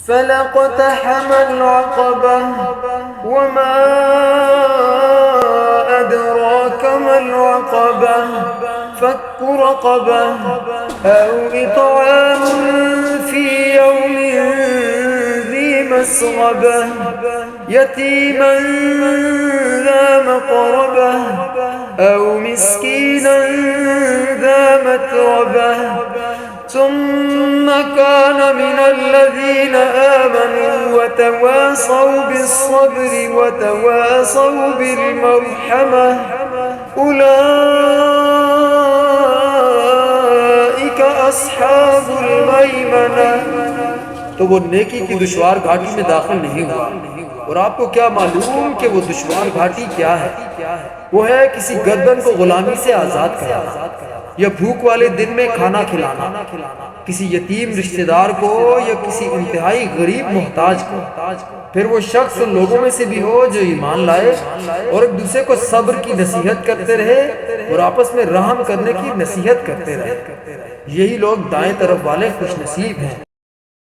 फलक़तहमल Uqba वमा अदराक मल Uqba फक्कु रक़बा औ इत्आमुन फ़ी यौमिन ज़ी मस्ग़बा यतीमन ज़ा मक़रबा औ मिस्कीनन ज़ा मत्रबा सुम्मा कान मिनल्लज़ीना आमनू वतवासौ बिस्सब्रि वतवासौ बिलमरहमा उलाइका अस्हाबुल मैमना। तो वो नेकी की दुश्वार घाटी में दाखिल नहीं हुआ। और आपको क्या मालूम कि वो दुश्वार घाटी क्या है? वो है किसी गर्दन को गुलामी से आज़ाद कराना, या भूख वाले दिन में खाना खिलाना किसी यतीम रिश्तेदार को या किसी इंतहाई गरीब मोहताज को। फिर वो शख्स उन लोगों में से भी हो जो ईमान लाए और एक दूसरे को सब्र की नसीहत करते रहे और आपस में रहम करने की नसीहत करते रहे। यही लोग दाएं तरफ वाले खुश नसीब हैं।